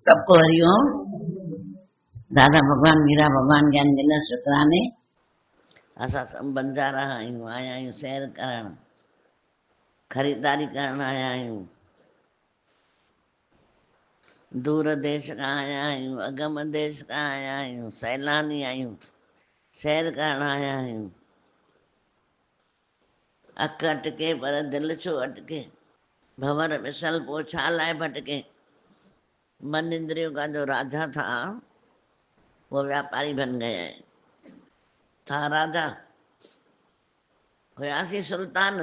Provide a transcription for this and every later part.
सबको हरिओम। दादा भगवान मीरा भगवान ज्ञान गिला शुक्राने असां सभु बंजारा आहियूं, आया आहियूं सैर करण, ख़रीदारी करण आया आहियूं, दूर देश खां आया आहियूं, अगम देश खां आया आहियूं, सैलानी आहियूं, सैर करण आया आहियूं। अख अटके पर दिलि छो अटके, भंवर मिसल पोइ छा लाइ भटके। मन इंद्रियों का जो राजा था वो व्यापारी बन गए हैं। था राजा, हुयासीं सुल्तान,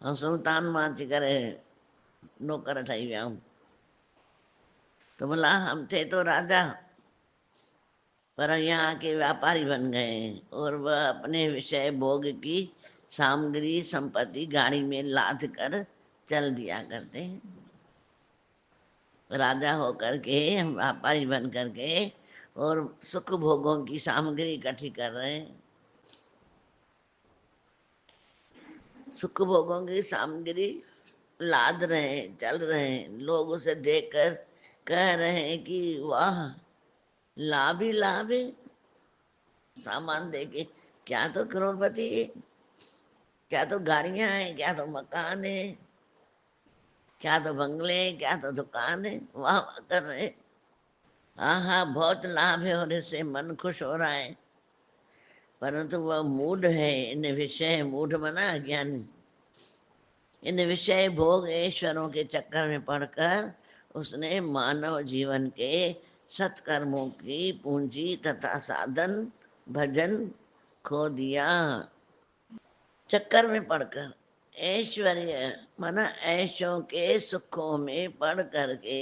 ऐं सुल्तान मां अची करे नौकर ठही विया हूं। तो बोला हम थे तो राजा, पर यहाँ के व्यापारी बन गए और वह अपने विषय भोग की सामग्री संपत्ति गाड़ी में लाद कर चल दिया करते हैं। राजा होकर के हम व्यापारी बन करके और सुख भोगों की सामग्री इकट्ठी कर रहे हैं। सुख भोगों की सामग्री लाद रहे हैं, चल रहे हैं। लोग उसे देखकर कह रहे हैं कि वाह लाभ ही लाभ है। सामान देके क्या तो करोड़पति है, क्या तो गाड़ियां हैं, क्या तो मकान है, क्या तो बंगले, क्या तो दुकान है। वाह वाह कर रहे, हाँ हाँ बहुत लाभ है और इससे मन खुश हो रहा है। परंतु वह मूढ़ है, इन विषय मूढ़ मना अज्ञानी, इन विषय भोग ऐश्वरों के चक्कर में पड़कर उसने मानव जीवन के सत्कर्मों की पूंजी तथा साधन भजन खो दिया। चक्कर में पड़कर, ऐश्वर्य माना ऐशों के सुखों में पड़ करके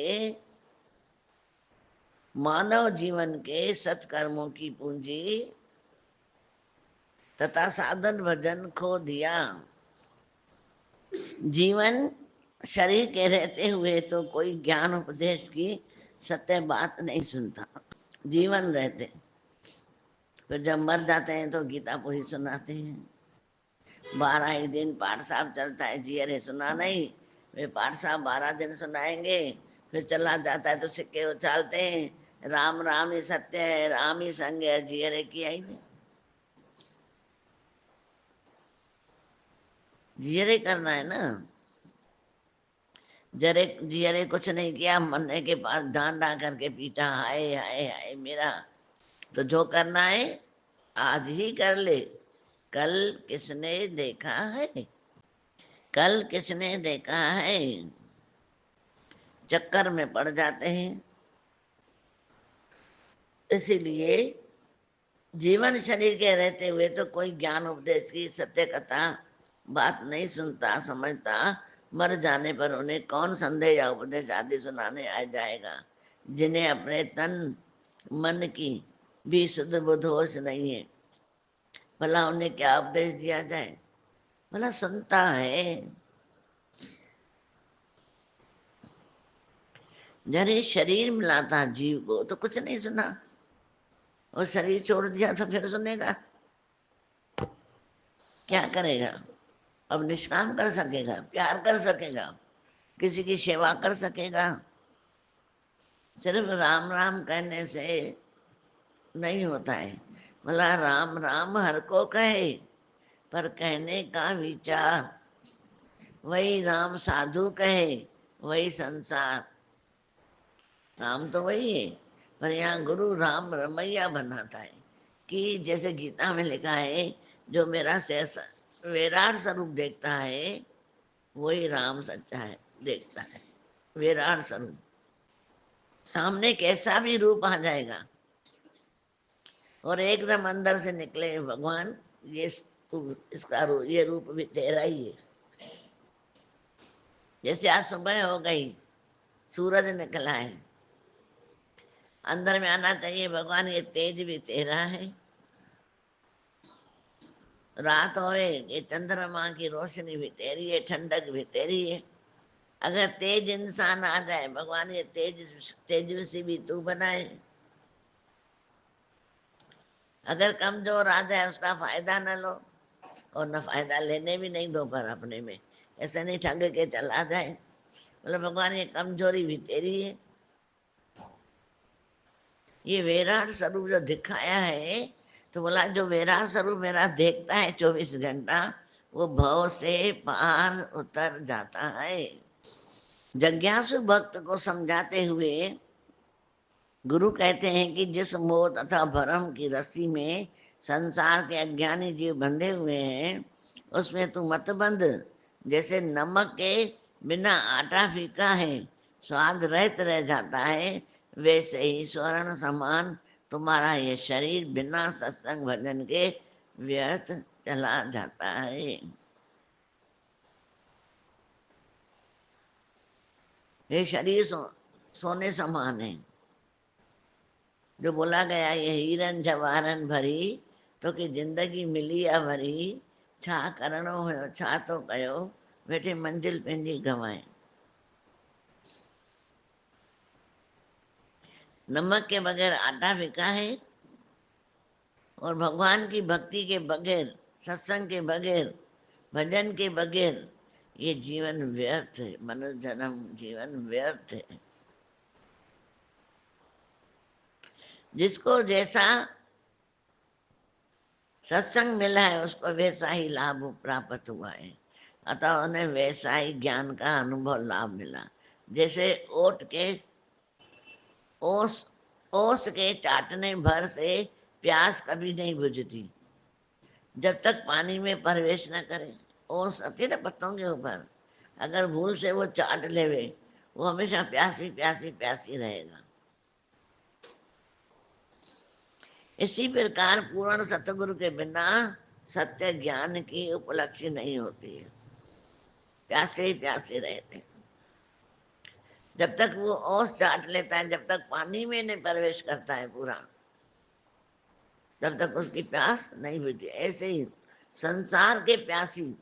मानव जीवन के सत्कर्मों की पूंजी तथा साधन भजन खो दिया। जीवन शरीर के रहते हुए तो कोई ज्ञान उपदेश की सत्य बात नहीं सुनता, जीवन रहते। फिर जब मर जाते हैं तो गीता पूरी सुनाते हैं। 12 ही दिन पाठ साहब चलता है, जियरे सुना नहीं। वे पाठ साहब 12 दिन सुनाएंगे, फिर चला जाता है तो सिक्के उछालते हैं, राम राम ही सत्य है, राम ही संग है, जियरे किया ही नहीं। जियरे करना है ना, जरे जियरे कुछ नहीं किया, मरने के पास डांडा करके पीटा, हाय हाय हाय मेरा। तो जो करना है आज ही कर ले, कल किसने देखा है, कल किसने देखा है। चक्कर में पड़ जाते हैं। इसीलिए जीवन शरीर के रहते हुए तो कोई ज्ञान उपदेश की सत्य कथा बात नहीं सुनता समझता। मर जाने पर उन्हें कौन संदेह या उपदेश आदि सुनाने आ जाएगा, जिन्हें अपने तन मन की भी शुद्ध बुद्ध होश नहीं है। भला उन्हें क्या उपदेश दिया जाए। भला सुनता है, जरे शरीर मिला था जीव को तो कुछ नहीं सुना, और शरीर छोड़ दिया तो फिर सुनेगा, क्या करेगा। अब निष्काम कर सकेगा, प्यार कर सकेगा, किसी की सेवा कर सकेगा। सिर्फ राम राम कहने से नहीं होता है। भला राम राम हर को कहे, पर कहने का विचार वही राम साधु कहे, वही संसार। राम तो वही है, पर यहाँ गुरु राम रमैया बनाता है कि जैसे गीता में लिखा है, जो मेरा विराट स्वरूप देखता है वही राम सच्चा है देखता है। विराट स्वरूप सामने कैसा भी रूप आ जाएगा और एकदम अंदर से निकले भगवान ये तू इसका रूप, ये रूप भी तेरा ही है। जैसे आज सुबह हो गई, सूरज निकला है, अंदर में आना चाहिए भगवान ये तेज भी तेरा है। रात होए ये चंद्रमा की रोशनी भी तेरी है, ठंडक भी तेरी है। अगर तेज इंसान आ जाए भगवान ये तेजस्वी भी तू बनाए। अगर कमजोर आ जाए उसका फायदा न लो और न फायदा लेने भी नहीं दो, पर अपने में ऐसे नहीं ठग के चला जाए। मतलब भगवान ये कमजोरी भी तेरी है, ये विराट स्वरूप जो दिखाया है, तो बोला जो विराट स्वरूप मेरा देखता है 24 घंटा, वो भव से पार उतर जाता है। जिज्ञासु भक्त को समझाते हुए गुरु कहते हैं कि जिस मोह तथा भरम की रस्सी में संसार के अज्ञानी जीव बंधे हुए हैं, उसमें तू मत बंध। जैसे नमक के बिना आटा फीका है, स्वाद रहित रह जाता है, वैसे ही स्वर्ण समान तुम्हारा ये शरीर बिना सत्संग भजन के व्यर्थ चला जाता है। ये शरीर सोने समान है। जो बोला गया ये हीरन जवाहरन भरी, तो कि जिंदगी मिली या भरी, छा करणो हुयो छा तो कयो, वेठे मंजिल पंहिंजी गंवाए। नमक के बगैर आटा फीका है, और भगवान की भक्ति के बगैर, सत्संग के बगैर, भजन के बगैर ये जीवन व्यर्थ है। मनुष्य जन्म जीवन व्यर्थ है। जिसको जैसा सत्संग मिला है उसको वैसा ही लाभ प्राप्त हुआ है, अतः उन्हें वैसा ही ज्ञान का अनुभव लाभ मिला। जैसे ओट के ओस ओस के चाटने भर से प्यास कभी नहीं बुझती, जब तक पानी में प्रवेश न करे। ओस आती ना पत्तों के ऊपर, अगर भूल से वो चाट लेवे, वो हमेशा प्यासी प्यासी प्यासी रहेगा। इसी प्रकार पूर्ण सतगुरु के बिना सत्य ज्ञान की उपलब्धि नहीं होती है। प्यासे ही प्यासे रहते हैं। जब तक वो ओस चाट लेता है, जब तक पानी में नहीं प्रवेश करता है पूरा, तब तक उसकी प्यास नहीं बुझती। ऐसे ही संसार के प्यासी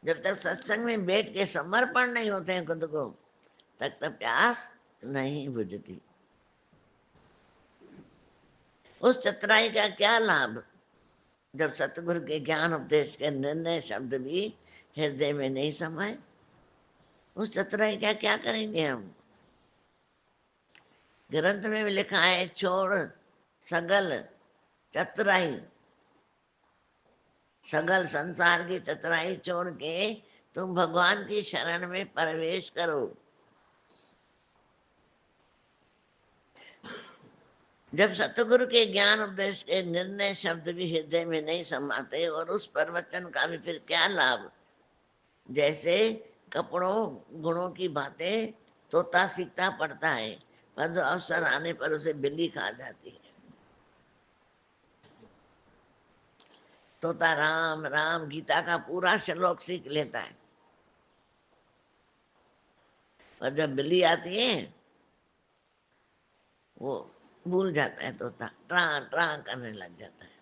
जब तक सत्संग में बैठ के समर्पण नहीं होते हैं खुद को, तब तक प्यास नहीं बुझती। उस चतुराई का क्या लाभ, जब सतगुरु के ज्ञान उपदेश के निर्णय शब्द भी हृदय में नहीं समाये। उस चतुराई का क्या करेंगे हम। ग्रंथ में भी लिखा है, छोड़ सगल चतुराई, सगल संसार की चतुराई छोड़ के तुम भगवान की शरण में प्रवेश करो। जब सतगुरु के ज्ञान उपदेश के निर्णय शब्द भी हृदय में नहीं समाते, और उस प्रवचन का भी फिर क्या लाभ। जैसे कपड़ों गुणों की बातें तोता सीखता पड़ता है, पर जो अवसर आने पर उसे बिल्ली खा जाती है। तोता राम राम गीता का पूरा श्लोक सीख लेता है, और जब बिल्ली आती है वो भूल जाता है। तोता ट्रां ट्रां करने लग जाता है।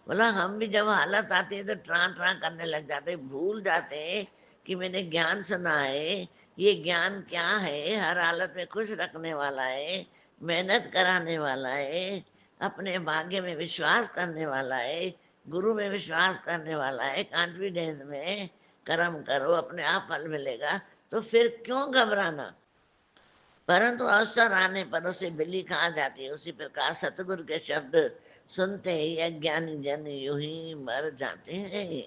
बोला हम भी जब हालत आती है तो ट्रां ट्रां करने लग जाते हैं, भूल जाते हैं कि मैंने ज्ञान सुना है। ये ज्ञान क्या है, हर हालत में खुश रखने वाला है, मेहनत कराने वाला है, अपने भाग्य में विश्वास करने वाला है, गुरु में विश्वास करने वाला है, कॉन्फिडेंस में कर्म करो अपने आप फल मिलेगा। तो फिर क्यों घबराना। परंतु अवसर आने पर उसे बिल्ली खा जाती है। उसी प्रकार सतगुरु के शब्द सुनते ही अज्ञानी जन यूं ही मर जाते हैं।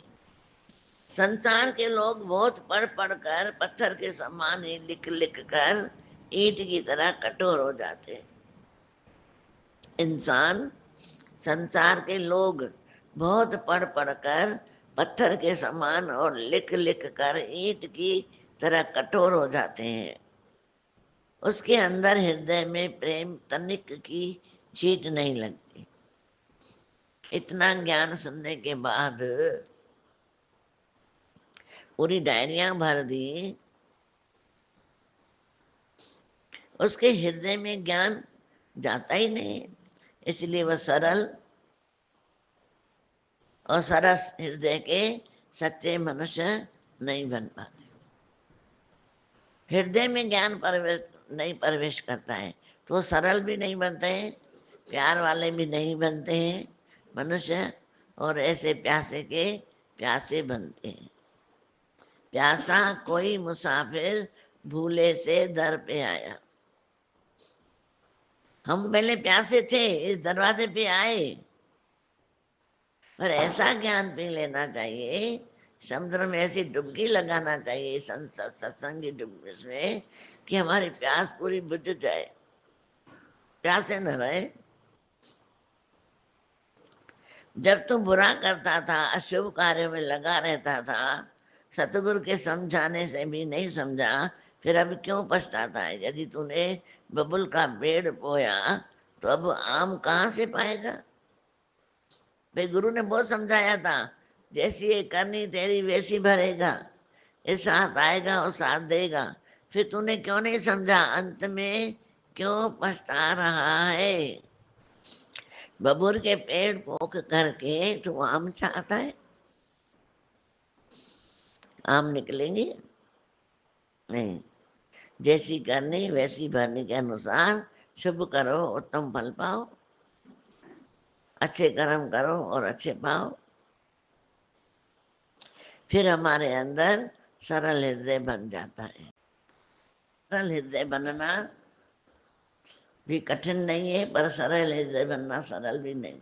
संसार के लोग बहुत पढ़ पढ़ कर पत्थर के समान ही लिख लिख कर ईंट की तरह कठोर हो जाते हैं। इंसान, संसार के लोग बहुत पढ़ पढ़ कर पत्थर के समान और लिख लिख कर ईंट की तरह कठोर हो जाते हैं। उसके अंदर हृदय में प्रेम तनिक की चीट नहीं लगती। इतना ज्ञान सुनने के बाद पूरी डायरियां भर दी, उसके हृदय में ज्ञान जाता ही नहीं। इसलिए वह सरल और सरस हृदय के सच्चे मनुष्य नहीं बन पाते। हृदय में ज्ञान प्रवेश नहीं प्रवेश करता है तो वो सरल भी नहीं बनते हैं, प्यार वाले भी नहीं बनते हैं मनुष्य, और ऐसे प्यासे के प्यासे बनते हैं। प्यासा कोई मुसाफिर भूले से दर पे आया। हम पहले प्यासे थे, इस दरवाजे पे आए, पर ऐसा ज्ञान पी लेना चाहिए, समुद्र में ऐसी डुबकी लगाना चाहिए सत्संग की डुबकी में, कि हमारी प्यास पूरी बुझ जाए, प्यासे न रहे। जब तू बुरा करता था, अशुभ कार्यों में लगा रहता था, सतगुरु के समझाने से भी नहीं समझा, फिर अब क्यों पछताता है? यदि तूने बबुल का पेड़ बोया तो अब आम कहाँ से पाएगा? भाई गुरु ने बहुत समझाया था, जैसी ये करनी तेरी वैसी भरेगा, ये साथ आएगा और साथ देगा। फिर तूने क्यों नहीं समझा? अंत में क्यों पछता रहा है? बबूर के पेड़ पोख करके तू आम चाहता है? आम निकलेंगे नहीं। जैसी करनी वैसी भरनी के अनुसार शुभ करो, उत्तम फल पाओ, अच्छे कर्म करो और अच्छे पाओ। फिर हमारे अंदर सरल हृदय बन जाता है। सरल हृदय बनना भी कठिन नहीं है, पर सरल हृदय बनना सरल भी नहीं।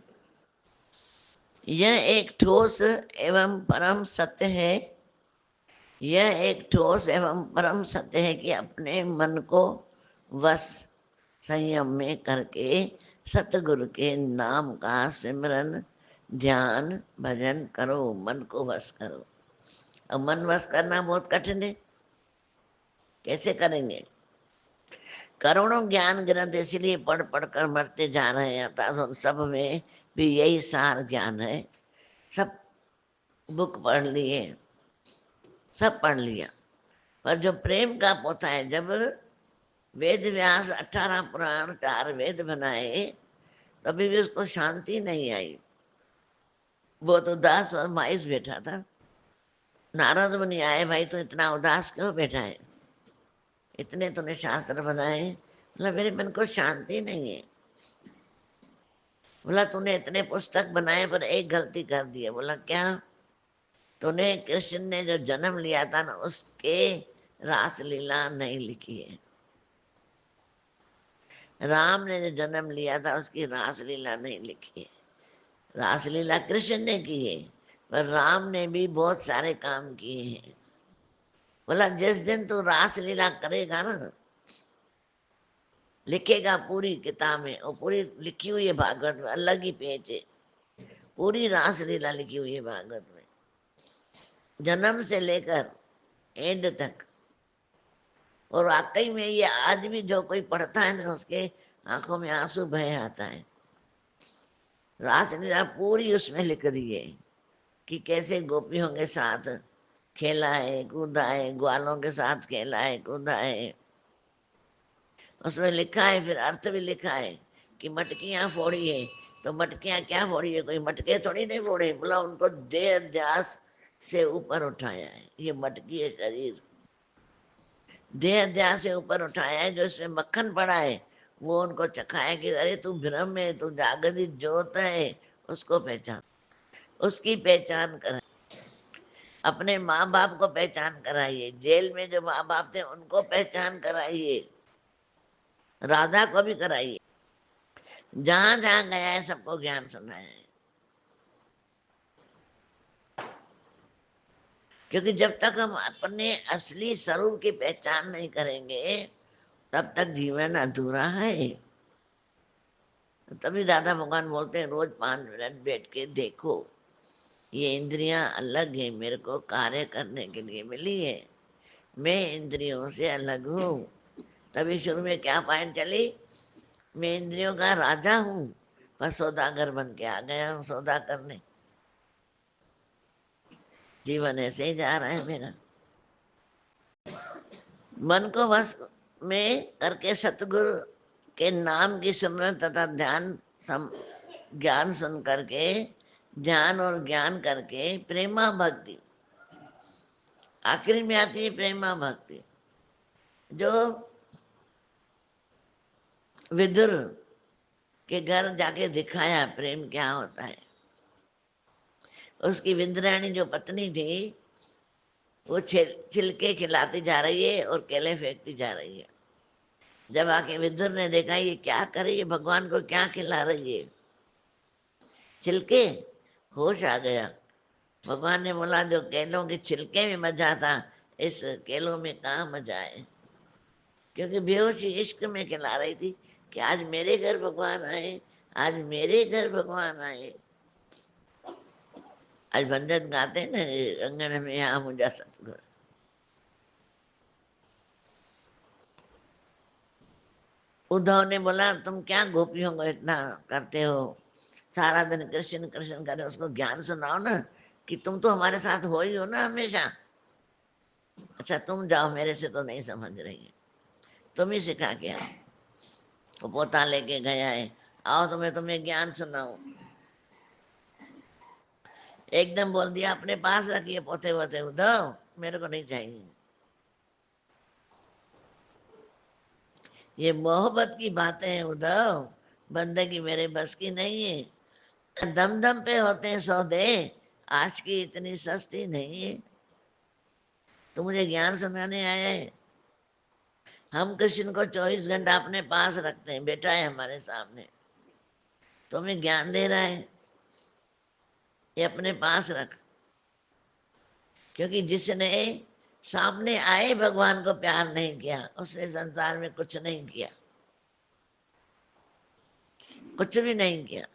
यह एक ठोस एवं परम सत्य है, यह एक ठोस एवं परम सत्य है कि अपने मन को वश संयम में करके सतगुरु के नाम का सिमरन ध्यान भजन करो, मन को वश करो। अब मन वश करना बहुत कठिन है, कैसे करेंगे? करोड़ों ज्ञान ग्रंथ इसलिए पढ़ पढ़ कर मरते जा रहे हैं, अर्थात उन सब में भी यही सार ज्ञान है। सब बुक पढ़ लिए, सब पढ़ लिया, पर जो प्रेम का पोथा है, जब वेद व्यास 18 पुराण 4 वेद बनाए, तभी भी उसको शांति नहीं आई। बहुत उदास और मायूस बैठा था। नारद मुनि आए, भाई तो इतना उदास क्यों बैठा है? इतने तूने शास्त्र बनाए। बोला मेरे मन को शांति नहीं है। बोला तूने इतने पुस्तक बनाए पर एक गलती कर दी है। बोला क्या? तूने कृष्ण ने जो जन्म लिया था ना, उसके रास लीला नहीं लिखी है। राम ने जो जन्म लिया था उसकी रासलीला नहीं लिखी है। रासलीला कृष्ण ने की है, पर राम ने भी बहुत सारे काम किए हैं। बोला जिस दिन तू रासलीला करेगा ना, लिखेगा पूरी किताब में, और पूरी लिखी हुई है भागवत में, अलग ही पेज है, पूरी रासलीला लिखी हुई है भागवत में, जन्म से लेकर एंड तक। और वाकई में ये आज भी जो कोई पढ़ता है ना, उसके आंखों में आंसू बह आता है। रासलीला पूरी उसमें लिख दी है कि कैसे गोपियों के साथ खेला है, कूदा है, ग्वालों के साथ खेला है, कूदा है। उसमें लिखा है, फिर अर्थ भी लिखा है कि मटकियां फोड़ी है, तो मटकियां क्या फोड़ी है? कोई मटके थोड़ी नहीं फोड़े। बोला उनको देह अध्यास से ऊपर उठाया है। ये मटकी है शरीर, देह अध्यास से ऊपर उठाया है। जो इसमें मक्खन पड़ा है वो उनको चखाया कि अरे तू भ्रम में, तू जागृत ज्योत है, उसको पहचान, उसकी पहचान कर। अपने माँ बाप को पहचान कराइए, जेल में जो माँ बाप थे उनको पहचान कराइए, राधा को भी कराइए, जहां जहां गया है सबको ज्ञान सुनाया है। क्योंकि जब तक हम अपने असली स्वरूप की पहचान नहीं करेंगे, तब तक जीवन अधूरा है। तभी दादा भगवान बोलते हैं रोज 5 मिनट बैठ के देखो, ये इंद्रियां अलग है, मेरे को कार्य करने के लिए मिली है, मैं इंद्रियों से अलग हूँ। तभी शुरू में क्या पॉइंट चली? मैं इंद्रियों का राजा हूँ, पर सौदागर बन के आ गया हूँ सौदा करने। जीवन ऐसे ही जा रहा है मेरा। मन को वश में करके सतगुरु के नाम की सिमरन तथा ध्यान ज्ञान सुन करके, ध्यान और ज्ञान करके प्रेमा भक्ति, आखिरी में आती है प्रेमा भक्ति। जो विदुर के घर जाके दिखाया प्रेम क्या होता है। उसकी विंद्राणी जो पत्नी थी, वो छिलके खिलाती जा रही है और केले फेंकती जा रही है। जब आके विदुर ने देखा ये क्या करे, ये भगवान को क्या खिला रही है, छिलके, होश आ गया। भगवान ने बोला जो केलों के छिलके में मजा था, इस केलों में कहाँ मजा है। क्योंकि बेहोशी इश्क में खिला रही थी कि आज मेरे घर भगवान आए, आज मेरे घर भगवान आए। आज भंजन गाते हैं ना, अंगन में यहाँ मुझा सतगुर। उद्धव ने बोला तुम क्या गोपियों को इतना करते हो, सारा दिन कृष्ण कृष्ण करे, उसको ज्ञान सुनाओ ना, कि तुम तो हमारे साथ हो ही हो ना हमेशा। अच्छा तुम जाओ, मेरे से तो नहीं समझ रही है, तुम ही सिखा के आओ। वो पोता लेके गया है, आओ तुम्हें तुम्हें ज्ञान सुनाऊं। एकदम बोल दिया अपने पास रखिए पोते वोते, उद्धव मेरे को नहीं चाहिए। ये मोहब्बत की बातें हैं उद्धव, बंदगी मेरे बस की नहीं है। दम दम पे होते हैं सौदे, आज की इतनी सस्ती नहीं है। तू मुझे ज्ञान सुनाने आया है। हम कृष्ण को 24 घंटा अपने पास रखते हैं, बेटा है हमारे सामने, तुम्हें ज्ञान दे रहा है, ये अपने पास रख। क्योंकि जिसने सामने आए भगवान को प्यार नहीं किया, उसने संसार में कुछ नहीं किया, कुछ भी नहीं किया।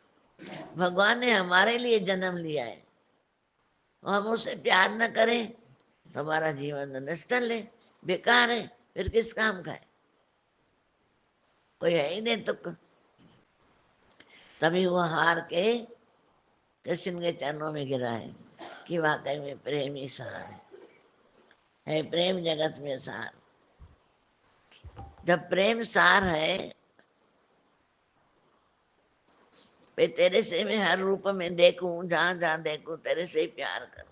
भगवान ने हमारे लिए जन्म लिया है, और हम उससे प्यार न करें तो हमारा जीवन निष्ठल है, बेकार है, फिर किस काम का है, कोई है ही नहीं तुक। तभी वो हार के कृष्ण के चरणों में गिरा है कि वाकई में प्रेम ही सार है प्रेम जगत में सार। जब प्रेम सार है, वे तेरे से मैं हर रूप में देखूं, जहां जहां देखूं तेरे से ही प्यार करूं।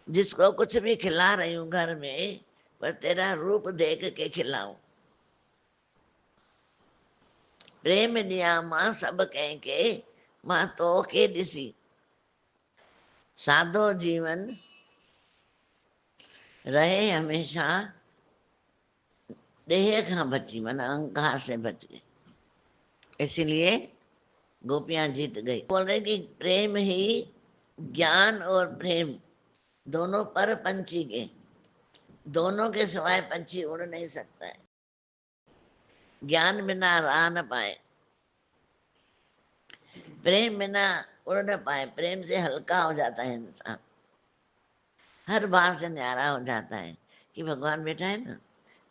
जिसको कुछ भी खिला रही हूं घर में, पर तेरा रूप देख के खिलाऊं। प्रेम नियामा सब कह के मां तो के दिसी, सादो जीवन रहे हमेशा देह खां बची, मन अहंकार से बच गए। इसीलिए गोपियां जीत गई। बोल रहे कि प्रेम ही, ज्ञान और प्रेम दोनों पर पंछी के, दोनों के सिवाय पंछी उड़ नहीं सकता है। ज्ञान बिना राह न पाए, प्रेम बिना उड़ न पाए। प्रेम से हल्का हो जाता है इंसान, हर बात से न्यारा हो जाता है कि भगवान बैठा है ना,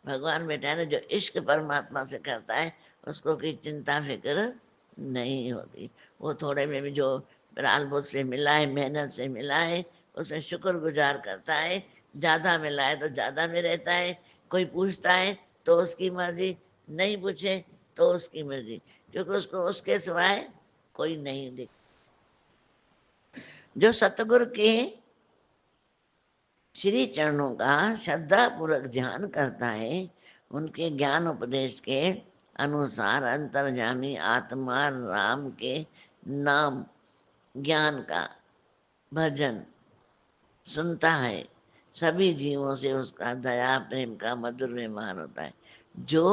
भगवान बैठा है ना। जो इश्क परमात्मा से करता है उसको कोई चिंता फिक्र नहीं होती। वो थोड़े में भी जो प्रालबोध से मिला है, मेहनत से मिला है, उसमें शुक्रगुजार करता है। ज़्यादा मिला है तो ज़्यादा में रहता है। कोई पूछता है तो उसकी मर्जी, नहीं पूछे तो उसकी मर्जी, क्योंकि उसको उसके सिवाय कोई नहीं दिख। जो सतगुरु के श्री चरणों का श्रद्धा पूर्वक ध्यान करता है, उनके ज्ञान उपदेश के अनुसार अंतर्यामी आत्मा राम के नाम ज्ञान का भजन सुनता है, सभी जीवों से उसका दया प्रेम का मधुर व्यवहार होता है। जो,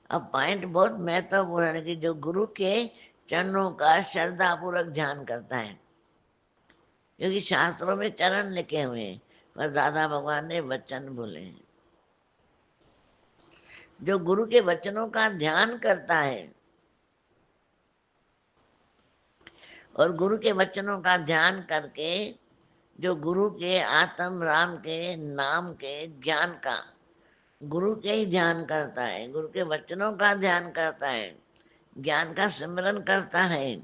अब पॉइंट बहुत महत्वपूर्ण है कि जो गुरु के चरणों का श्रद्धा पूर्वक ध्यान करता है, क्योंकि शास्त्रों में चरण लिखे हुए हैं, पर दादा भगवान ने वचन बोले हैं। जो गुरु के वचनों का ध्यान करता है और गुरु के वचनों का ध्यान करके जो गुरु के आत्म राम के नाम के ज्ञान का, गुरु के ही ध्यान करता है, गुरु के वचनों का ध्यान करता है, ज्ञान का सिमरन करता है,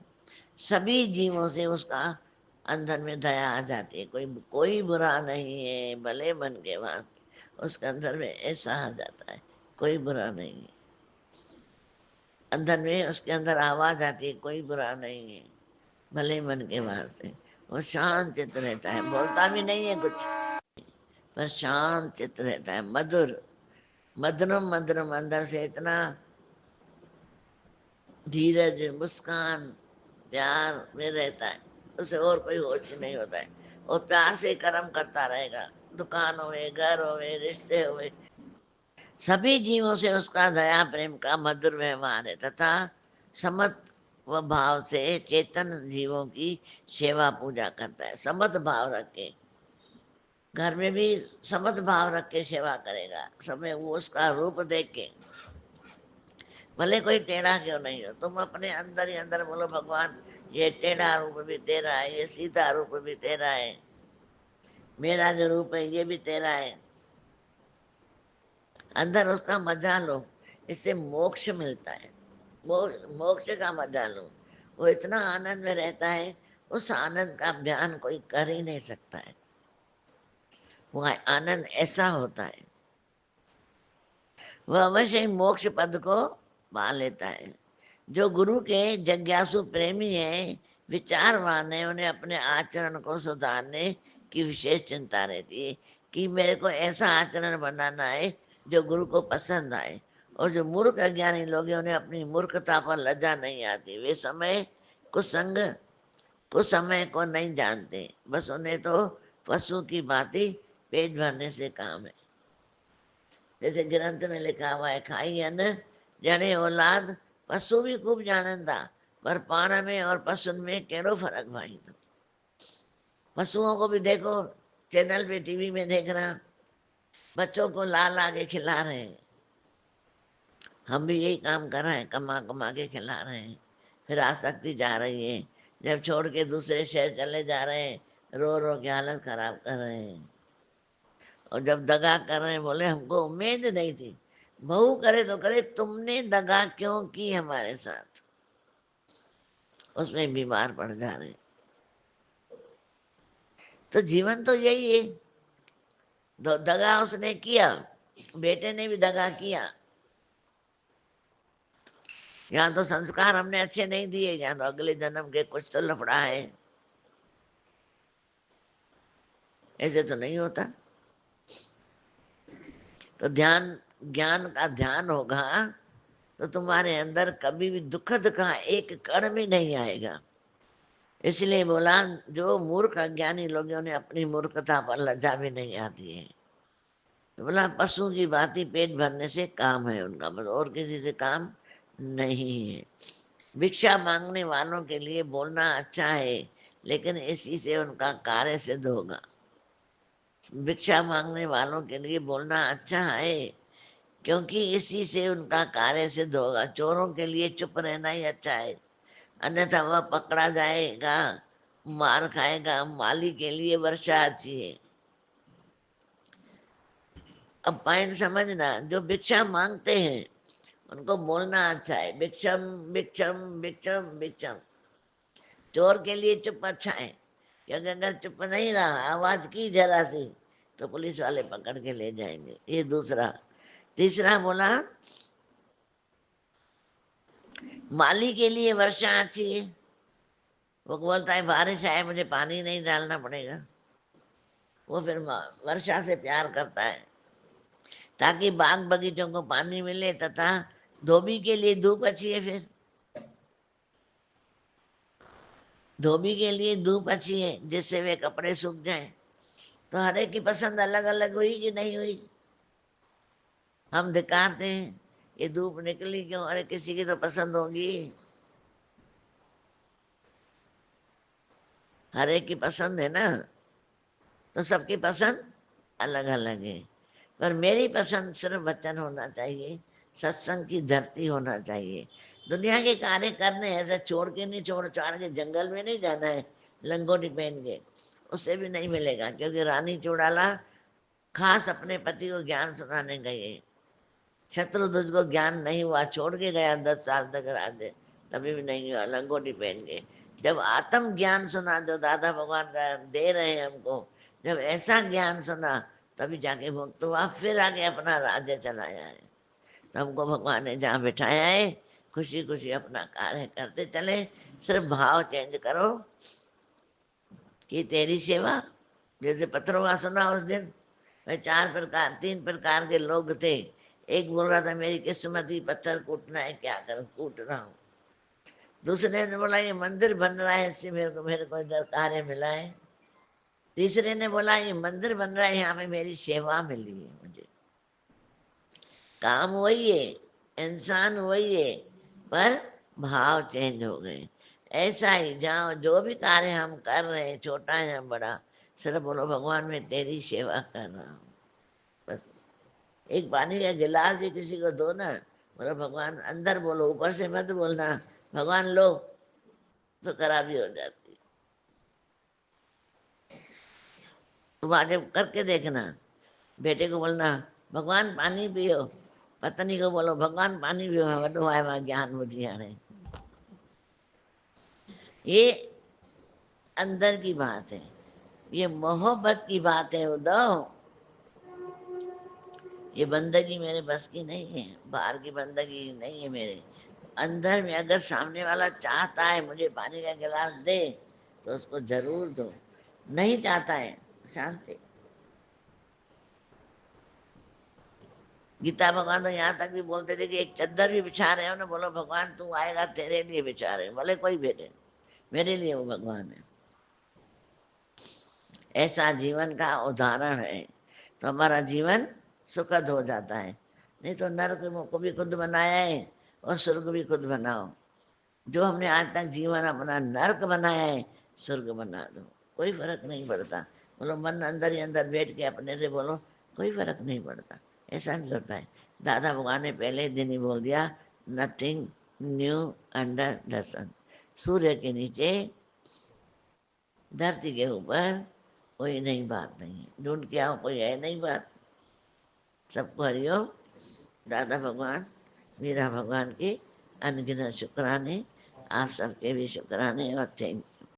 सभी जीवों से उसका अंदर में दया आ जाती है। कोई कोई बुरा नहीं है, भले मन के वास्ते उसके अंदर में ऐसा आ जाता है, कोई बुरा नहीं है। अंदर में उसके अंदर आवाज आती है, कोई बुरा नहीं है, भले मन के वास्ते। वो शांत चित्त रहता है, बोलता भी नहीं है कुछ, पर शांत चित्त रहता है। मधुर मधुरम मधुरम, अंदर से इतना धीरज, मुस्कान, प्यार में रहता है, उसे और कोई होश ही नहीं होता है। और प्यार से कर्म करता रहेगा, दुकान होवे, घर होवे, रिश्ते होवे, सभी जीवों से उसका दया प्रेम का मधुर व्यवहार है तथा समत व भाव से चेतन जीवों की सेवा पूजा करता है। समत भाव रख के घर में भी समत भाव रख के सेवा करेगा, समय वो उसका रूप देख के, भले कोई टेढ़ा क्यों नहीं हो, तुम अपने अंदर ही अंदर बोलो भगवान ये टेढ़ा रूप भी तेरा है, ये सीधा रूप भी तेरा है, मेरा जो रूप है ये भी तेरा है। अंदर उसका मजा लो, इससे मोक्ष मिलता है। मोक्ष का मजा लो। वो इतना आनंद में रहता है, उस आनंद का बयान कोई कर ही नहीं सकता है। वो आनंद ऐसा होता है, वह अवश्य ही मोक्ष पद को पा लेता है। जो गुरु के जिज्ञासु प्रेमी है, विचारवान है, उन्हें अपने आचरण को सुधारने की विशेष चिंता रहती है कि मेरे को ऐसा आचरण बनाना है जो गुरु को पसंद आए। और जो मूर्ख अज्ञानी लोग हैं उन्हें अपनी मूर्खता पर लज्जा नहीं आती। वे समय कुसंग कुछ समय को नहीं जानते, बस उन्हें तो पशु की भांति पेट भरने से काम है। जैसे ग्रंथ में लिखा हुआ है, खाई अन्न जने औलाद पशु भी खूब जानता, पर पाण में और पशु में केड़ो फर्क भाई। तो पशुओं को भी देखो, चैनल पे टीवी में देख रहा, बच्चों को ला ला के खिला रहे हैं। हम भी यही काम कर रहे हैं, कमा कमा के खिला रहे हैं। फिर आसक्ति जा रही है, जब छोड़ के दूसरे शहर चले जा रहे हैं, रो रो के हालत खराब कर रहे हैं। और जब दगा कर रहे हैं, बोले हमको उम्मीद नहीं थी। बहू करे तो करे, तुमने दगा क्यों की हमारे साथ? उसमें बीमार पड़ जा रहे। तो जीवन तो यही है, दगा उसने किया, बेटे ने भी दगा किया। यहाँ तो संस्कार हमने अच्छे नहीं दिए, यहाँ तो अगले जन्म के कुछ तो लफड़ा है। ऐसे तो नहीं होता। तो ध्यान, ज्ञान का ध्यान होगा तो तुम्हारे अंदर कभी भी दुखद का एक कण भी नहीं आएगा। इसलिए बोला, जो मूर्ख अज्ञानी लोग उन्हें अपनी मूर्खता पर लज्जा भी नहीं आती है। तो बोला पशु की भांति पेट भरने से काम है उनका, बस और किसी से काम नहीं है। भिक्षा मांगने वालों के लिए बोलना अच्छा है, लेकिन इसी से उनका कार्य सिद्ध होगा। भिक्षा मांगने वालों के लिए बोलना अच्छा है, क्योंकि इसी से उनका कार्य सिद्ध होगा। चोरों के लिए चुप रहना ही अच्छा है, अन्यथा वह पकड़ा जाएगा, मार खाएगा। माली के लिए वर्षा अच्छी है। अब पॉइंट समझना, जो भिक्षा मांगते हैं उनको बोलना अच्छा है, भिक्षम भिक्षम भिक्षम भिक्षम। चोर के लिए चुप अच्छा है, क्योंकि अगर चुप नहीं रहा, आवाज की जरा सी, तो पुलिस वाले पकड़ के ले जाएंगे। ये दूसरा। तीसरा बोला, माली के लिए वर्षा अच्छी है। वो बोलता है बारिश आए, मुझे पानी नहीं डालना पड़ेगा। वो फिर वर्षा से प्यार करता है, ताकि बाग बगीचों को पानी मिले। तथा धोबी के लिए धूप अच्छी है। फिर धोबी के लिए धूप अच्छी है, जिससे वे कपड़े सूख जाएं। तो हर एक की पसंद अलग अलग हुई कि नहीं हुई? हम धिकारते हैं, ये धूप निकली क्यों? अरे किसी की तो पसंद होगी, हर एक की पसंद है ना। तो सबकी पसंद अलग अलग है, पर मेरी पसंद सिर्फ वचन होना चाहिए, सत्संग की धरती होना चाहिए। दुनिया के कार्य करने ऐसे छोड़ के नहीं, छोड़ छाड़ के जंगल में नहीं जाना है लंगोटी पहन के, उससे भी नहीं मिलेगा। क्योंकि रानी चौड़ाला खास अपने पति को ज्ञान सुनाने गई, शत्रुध्वज को ज्ञान नहीं हुआ, छोड़ के गया 10 साल तक राज्य, तभी भी नहीं हुआ लंगोटी पहन के। जब आत्म ज्ञान सुना जो दादा भगवान का दे रहे हैं हमको, जब ऐसा ज्ञान सुना तभी जाके मुक्त हुआ, फिर आगे अपना राज्य चलाया है। तो हमको भगवान ने जहाँ बिठाया है, खुशी खुशी अपना कार्य करते चले। सिर्फ भाव चेंज करो कि तेरी सेवा। जैसे पत्थरों का सुना उस दिन, मैं 3 प्रकार के लोग थे। एक बोल रहा था मेरी किस्मत ही पत्थर कूटना है, क्या करूं, कूट रहा हूँ। दूसरे ने बोला ये मंदिर बन रहा है, इससे मेरे को इधर कार्य मिला है। तीसरे ने बोला ये मंदिर बन रहा है, यहाँ पे मेरी सेवा मिली है मुझे। काम वही है, इंसान वही है, पर भाव चेंज हो गए। ऐसा ही जहाँ जो भी कार्य हम कर रहे हैं, छोटा या बड़ा, सिर्फ बोलो भगवान मैं तेरी सेवा कर रहा हूँ बस। एक पानी का गिलास भी किसी को दो ना, बोलो भगवान, अंदर बोलो, ऊपर से मत बोलना भगवान लो, तो खराबी हो जाती। तुम आज करके देखना, बेटे को बोलना भगवान पानी पियो, पत्नी को बोलो भगवान पानी पियो, वॾो आयो ज्ञान बुद्धि हाणे। ये अंदर की बात है, ये मोहब्बत की बात है उद्धव। ये बंदगी मेरे बस की नहीं है, बाहर की बंदगी नहीं है मेरे अंदर में। अगर सामने वाला चाहता है मुझे पानी का गिलास दे तो उसको जरूर दो, नहीं चाहता है शांति। गीता भगवान तो यहाँ तक भी बोलते थे कि एक चद्दर भी बिछा रहे हो ना, बोलो भगवान तू आएगा तेरे लिए बिछा रहे हो, भले कोई भेजे, मेरे लिए वो भगवान है। ऐसा जीवन का उदाहरण है तो हमारा जीवन सुखद हो जाता है। नहीं तो नरक को भी खुद बनाया है और स्वर्ग भी खुद बनाओ। जो हमने आज तक जीवन अपना नरक बनाया है, स्वर्ग बना दो, कोई फर्क नहीं पड़ता। बोलो मन अंदर ही अंदर बैठ के अपने से बोलो, कोई फर्क नहीं पड़ता। ऐसा भी होता है। दादा भगवान ने पहले दिन ही बोल दिया, नथिंग न्यू अंडर द सन। सूर्य के नीचे, धरती के ऊपर कोई नई बात नहीं है। ढूंढ के आओ, कोई है नई बात। सबको हरिओम। दादा भगवान, मीरा भगवान के अनगिनत शुक्राने, आप सबके भी शुक्राने और थैंक